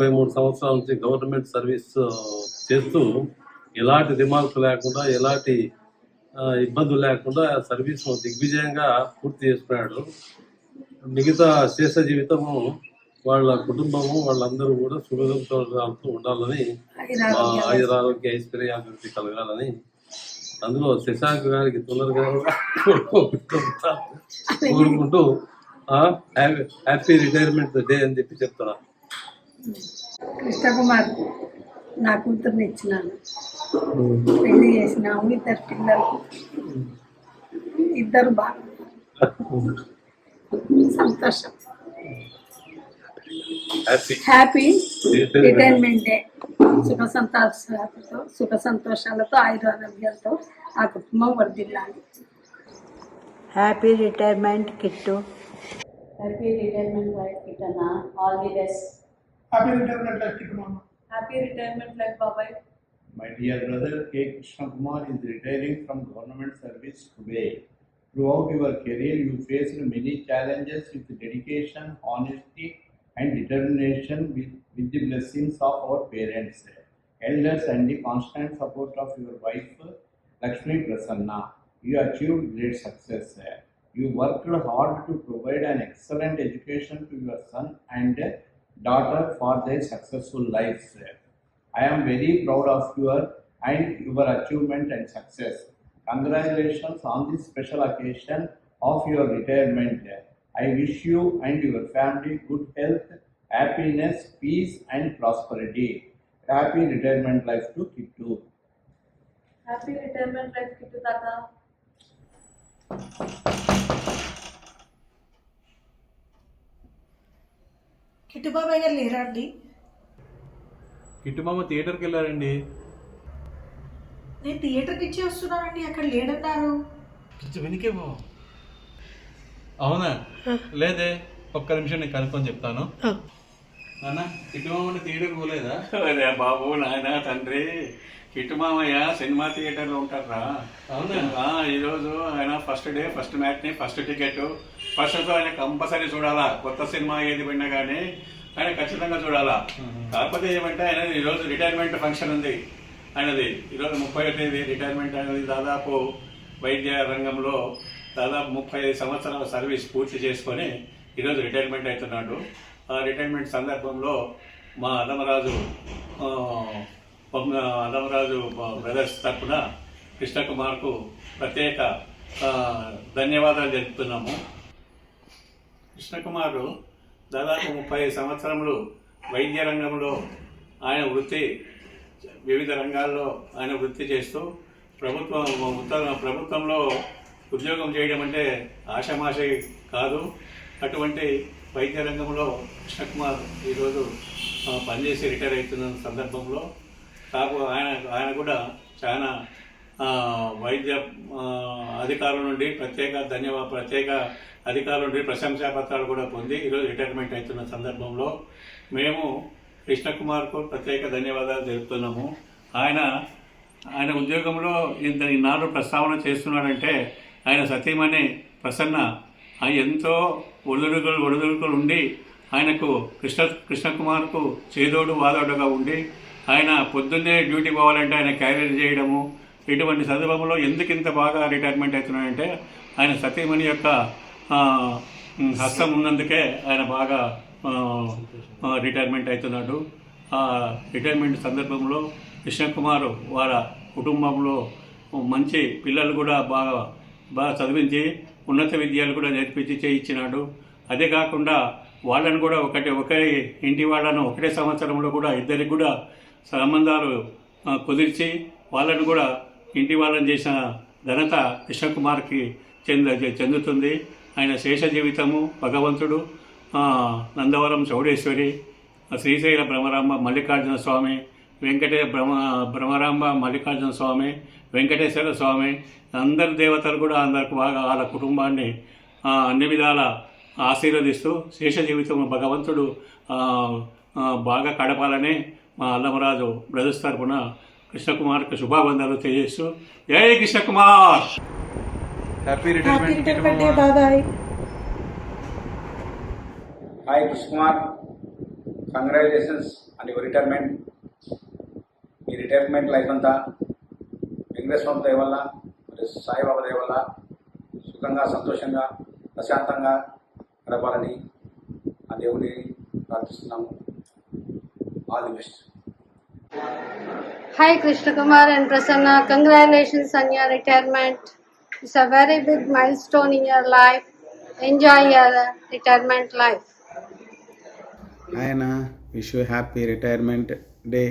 23 సంవత్సరాల నుంచి government service చేస్తూ ఎలాంటి రిమార్క్ లేకుండా ఎలాంటి ఇబ్బందులు లేకుండా సర్వీస్ దిగ్విజయంగా పూర్తి చేసుకున్నాడు. మిగతా శేష జీవితము వాళ్ళ కుటుంబము వాళ్ళందరూ కూడా సుఖంతో ఉండాలని, ఆయురారోగ్య ఐశ్వర్యాభివృద్ధి కలగాలని, అందులో శశాంక్ గారికి తొందరగా కోరుకుంటూ హ్యాపీ రిటైర్మెంట్ డే అని చెప్పి చెప్తున్నా. కృష్ణకుమార్ నా కూతుర్ని ఇచ్చినాను, పెళ్లి చేసినాము, 2 పిల్లలు, 2 బాగా సంతోషం. Happy retirement day. సుఖ సంతోషాలతో ఆయురారోగ్యాలతో ఆ కుటుంబం వర్ధిల్లాలి. Happy retirement Kittu. Happy retirement life కిట్టన్నా. All the best. Happy retirement life Kittu మామ. హ్యాపీ రిటైర్మెంట్ లైఫ్ బాబాయ్. My dear brother K. Krishna Kumar is retiring from government service today. Throughout your career, you faced many challenges with dedication, honesty, and determination with the blessings of our parents, elders, and the constant support of your wife, Lakshmi Prasanna. You achieved great success. You worked hard to provide an excellent education to your son and daughter for their successful lives. I am very proud of your achievement and success. Congratulations on this special occasion of your retirement. I wish you and your family good health, happiness, peace, and prosperity. Happy retirement life to Kittu. Happy retirement life Kittu తాత. కిట్టు బాబాయ్ గారు లేరా అండి? Kit మామ థియేటర్కి వెళ్ళారండి. నేను థియేటర్కి ఇచ్చి వస్తున్నానండి, అక్కడ లేడన్నారు. వెనికే బావ. అవునా? లేదే, ఒక్క నిమిషం నేను కనుక్కొని చెప్తాను. నాన్న, కిట్టు మామ థియేటర్కి పోలేదా? అదే బాబు, నాయన తండ్రి, కిట్టు మామయ్య సినిమా థియేటర్లో ఉంటారా? అవునా? ఈరోజు ఆయన first day, first matinee, first ticket, first show ఆయన కంపల్సరీ చూడాలా. కొత్త సినిమా ఏది పడినా కానీ ఆయన ఖచ్చితంగా చూడాలా. కాకపోతే ఏమంటే ఆయన ఈరోజు రిటైర్మెంట్ ఫంక్షన్ ఉంది ఆయనది. ఈరోజు 31వ తేదీ రిటైర్మెంట్ అనేది. దాదాపు వైద్య రంగంలో దాదాపు 35 సంవత్సరాల సర్వీస్ పూర్తి చేసుకొని ఈరోజు రిటైర్మెంట్ అవుతున్నాడు. ఆ రిటైర్మెంట్ సందర్భంలో మా అదమరాజు బ్రదర్స్ తరఫున కృష్ణకుమార్కు ప్రత్యేక ధన్యవాదాలు తెలుపుతున్నాము. కృష్ణకుమారు దాదాపు 30 సంవత్సరములు వైద్య రంగంలో ఆయన వివిధ రంగాల్లో ఆయన వృత్తి చేస్తూ ప్రభుత్వంలో ఉద్యోగం చేయడం అంటే ఆషామాషి కాదు. అటువంటి వైద్య రంగంలో కృష్ణకుమార్ ఈరోజు పనిచేసి రిటైర్ అవుతున్న సందర్భంలో ఆయన కూడా చాలా వైద్య అధికారుల నుండి ప్రత్యేక అధికారుల నుండి ప్రశంసా పత్రాలు కూడా పొంది ఈరోజు రిటైర్మెంట్ అవుతున్న సందర్భంలో మేము కృష్ణకుమార్కు ప్రత్యేక ధన్యవాదాలు తెలుపుతున్నాము. ఆయన ఉద్యోగంలో ఈనాడు ప్రస్తావన చేస్తున్నాడంటే ఆయన సతీమణి ప్రసన్న ఎంతో ఒడిదుడుకులు ఉండి ఆయనకు కృష్ణకుమార్కు చేదోడు వాదోడుగా ఉండి ఆయన పొద్దున్నే డ్యూటీ పోవాలంటే ఆయన క్యారియర్ చేయడము, ఇటువంటి సందర్భంలో ఎందుకు ఇంత బాగా రిటైర్మెంట్ అవుతున్నాడంటే ఆయన సతీమణి యొక్క హస్తం ఉన్నందుకే ఆయన బాగా రిటైర్మెంట్ అవుతున్నాడు. ఆ రిటైర్మెంట్ సందర్భంలో కృష్ణకుమార్ వారి కుటుంబంలో మంచి పిల్లలు కూడా బాగా చదివించి ఉన్నత విద్యలు కూడా నేర్పించి చేయించినాడు. అదే కాకుండా వాళ్ళని కూడా ఒకే ఇంటి వాళ్ళను ఒకటే సంవత్సరంలో కూడా ఇద్దరికి కూడా సంబంధాలు కుదిర్చి వాళ్ళను కూడా ఇంటి వాళ్ళని చేసిన ఘనత కృష్ణకుమార్కి చెందుతుంది. ఆయన శేష జీవితము భగవంతుడు నందవరం చౌడేశ్వరి, శ్రీశైల భ్రమరాంబ మల్లికార్జున స్వామి, భ్రమరాంబ మల్లికార్జున స్వామి, వెంకటేశ్వర స్వామి, అందరి దేవతలు కూడా అందరికి బాగా వాళ్ళ కుటుంబాన్ని అన్ని విధాల ఆశీర్వదిస్తూ శేష జీవితం భగవంతుడు బాగా గడపాలని మా అల్లమరాజు బ్రదర్స్ తరపున కృష్ణకుమార్కి శుభాబంధాలు తెలియజేస్తూ జై కృష్ణకుమార్. హ్యాపీ రిటైర్మెంట్ డే బాబాయ్. Hi Krishna Kumar, congratulations and your retirement. Me retirement life అంతా వెంకటేశ్వర దయ వల్ల మరియు సాయిబాబా దయ వల్ల సుఖంగా, సంతోషంగా, ప్రశాంతంగా గడపాలని ఆ దేవుని ప్రార్థిస్తున్నాము. All the best. Hi Krishna Kumar and Prasanna, congratulations on your retirement. It's a very big milestone in your life. Enjoy your retirement life. Hi Anna, wish you happy retirement day.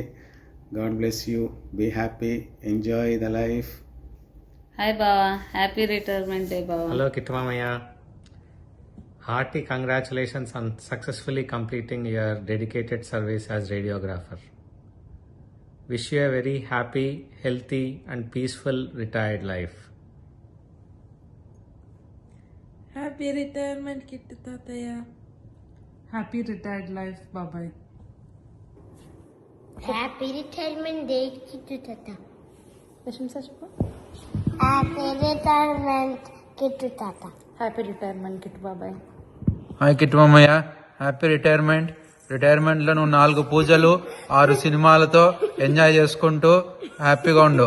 God bless you. Be happy. Enjoy the life. Hi Baba, happy retirement day Baba. Hello Kittamamaya. Hearty congratulations on successfully completing your dedicated service as radiographer. Wish you a very happy, healthy and peaceful retired life. Happy retirement Kittu Tataya. Happy retired life Babai. Happy retirement day Kittu Tata. Happy retirement Kittu Tata. Happy retirement Kittu Babai. Hi కిట్టుమమ్మయ్య, happy retirement. రిటైర్మెంట్లో నువ్వు 4 పూజలు 6 సినిమాలతో enjoy చేసుకుంటూ హ్యాపీగా ఉండు.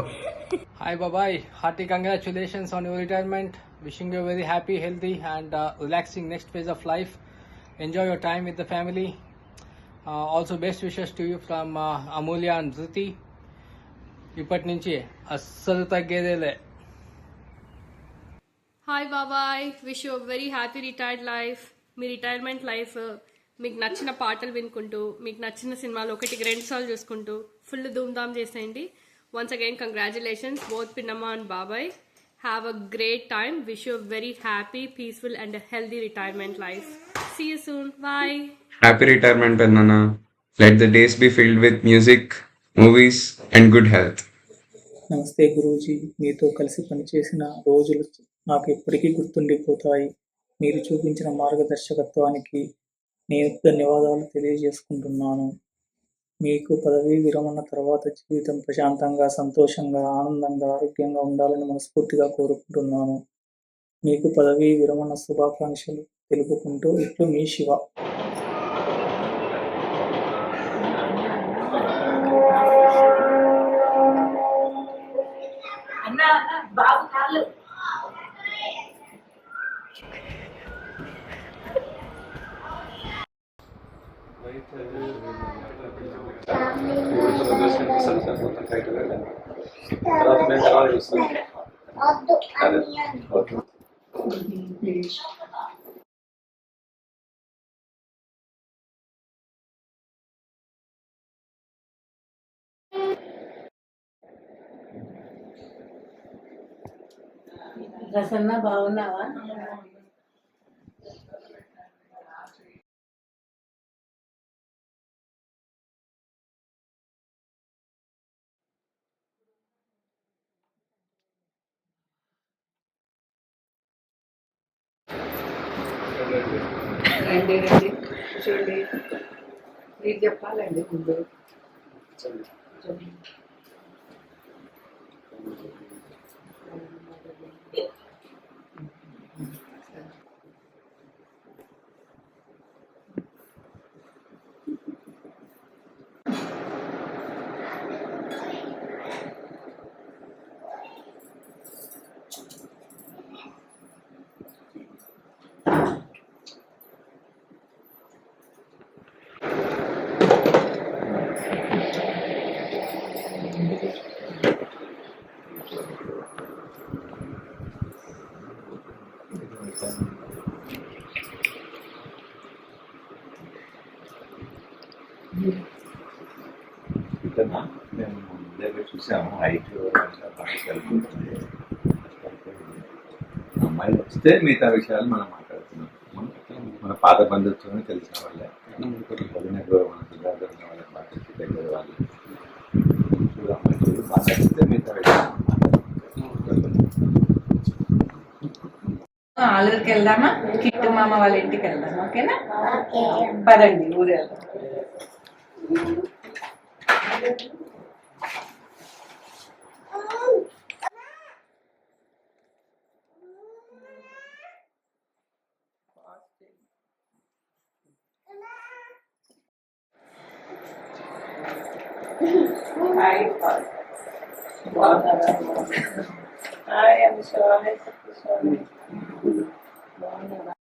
Hi Babai, hearty congratulations on your retirement. Wishing you a very happy, healthy and relaxing next phase of life. Enjoy your time with the family. Also best wishes to you from Amulya and Dhruti. ఇప్పటి నుంచి అస్సలు తగ్గేదేలే. Hi బాబాయ్, wish you very happy retired life. Me retirement life మీకు నచ్చిన పాటలు వినుకుంటూ, మీకు నచ్చిన సినిమాలు 1-2 సార్లు చూసుకుంటూ ఫుల్ ధూమ్ధామ్ చేసేయండి. వన్స్ అగైన్ కంగ్రాచులేషన్స్ బోత్ పిన్నమ్మ అండ్ బాబాయ్. Have a great time. Wish you very happy, peaceful and healthy retirement life. See you soon. Bye. Happy retirement, Nana. Let the days be filled with music, movies and good health. నమస్తే గురూజీ, మీతో కలిసి పనిచేసిన రోజులు నాకు ఎప్పటికీ గుర్తుండిపోతాయి. మీరు చూపించిన మార్గదర్శకత్వానికి నేను ధన్యవాదాలు తెలియజేసుకుంటున్నాను. మీకు పదవీ విరమణ తర్వాత జీవితం ప్రశాంతంగా, సంతోషంగా, ఆనందంగా, ఆరోగ్యంగా ఉండాలని మనస్ఫూర్తిగా కోరుకుంటున్నాను. మీకు పదవీ విరమణ శుభాకాంక్షలు తెలుపుకుంటూ ఇట్లు మీ శివ. బాబు కాళ్ళు తర్వాత మేము ఎలా చూస్తాం. ప్రసన్న బాగున్నావా? రండి రండి చూడండి, మీరు చెప్పాలండి ముందు. మేము ముందే చూసాము. హైట్ అమ్మాయిలు వస్తే మిగతా విషయాలు మనం మాట్లాడుతున్నాం. మన పాత బంధుత్వం తెలిసిన వాళ్ళే, మన సిద్ధార్థ వాళ్ళకి బాగా దగ్గర వాళ్ళు అమ్మాయిలు బాగా వస్తే మిగతా విషయాలు ఆలూరుకి వెళ్దామా? కిట్టు మామ వాళ్ళ ఇంటికి వెళ్దామా? ఓకేనా? పదండి ఊరు వెళ్దాం. Hi Anusha, hi Satish. బాగున్నారా?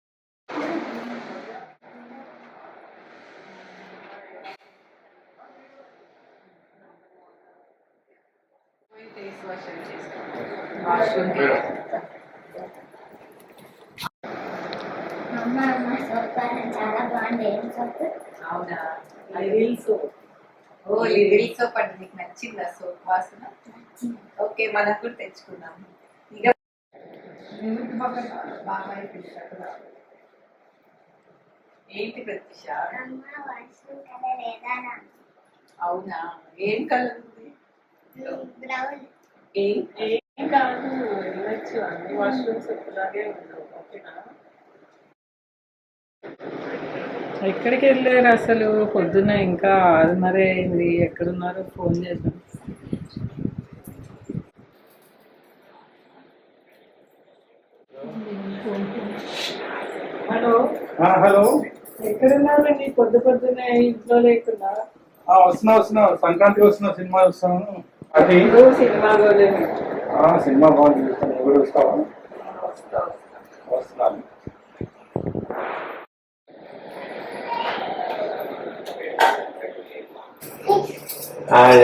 అమ్మ అమ్మ సోప్ చాలా బాగుంది. ఏం సోప్? అవునా, లిరిల్ సోప్. ఓ లిరిల్ సోప్ అంటే నీకు నచ్చిందా సోప్ వాసన? ఓకే, మనం కూడా తెచ్చుకుందాం. ఇక బాబాయ్ ఏంటి ప్రత్యూష? అవునా, ఏం కలర్ ఉంది? బ్రౌన్. ఏం కాదు, వెళ్ళచ్చు. అన్ని వాష్రూమ్స్ ఒకలాగే ఉండవు. ఓకేనా? ఎక్కడికి వెళ్ళారు అసలు? పొద్దున్న ఇంకా 6:30 అయింది. ఎక్కడున్నారో ఫోన్ చేద్దాం. హలో హలో, ఎక్కడున్నారండి? పొద్దున్నే ఇంట్లో లేకుండా. వస్తున్నా సంక్రాంతికి వస్తున్నా, సినిమా చూస్తాను. అది సినిమా పోలేదు. సినిమా బాగుంది, చూస్తాను. నువ్వు కూడా చూస్తావా? వస్తున్నాను.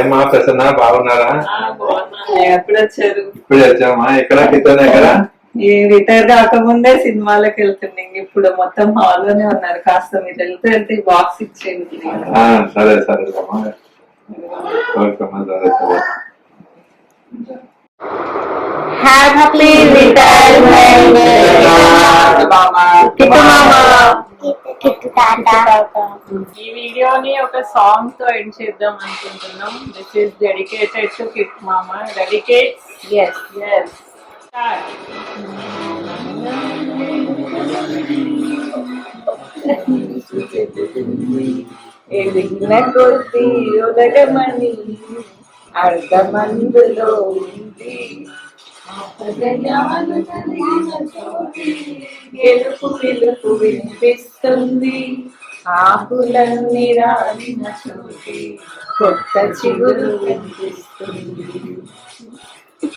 ఏమా ప్రసన్న, బాగున్నారా? బాగున్నాను. ఎప్పుడు వచ్చారు? ఇప్పుడు వచ్చామా. ఎక్కడ ఎక్కడ? ఈ రిటైర్ కాకముందే సినిమాలకు వెళ్తున్నాం. ఇప్పుడు మొత్తం హాల్లోనే ఉన్నారు. కాస్త మీరు వెళ్తే బాక్స్ ఇచ్చేయండి. సరే అమ్మా. ఓకేమ్మా, సరే. హ్యాపీ రిటైర్మెంట్ కిట్టు మామ. కిట్టు తాత. ఈ వీడియోని ఒక సాంగ్ తో ఎండ్ చేద్దాం అనుకుంటున్నాం. This is dedicated to kit మామ. డెడికేట్. yes start. ఎదిగిన కొద్ది ఉదగమని అర్ధమందులో ఉంది. గెలుపు పిలుపు వినిపిస్తుంది. ఆకులన్నీ రాలిన చోటి కొత్త చిగురు వినిపిస్తుంది.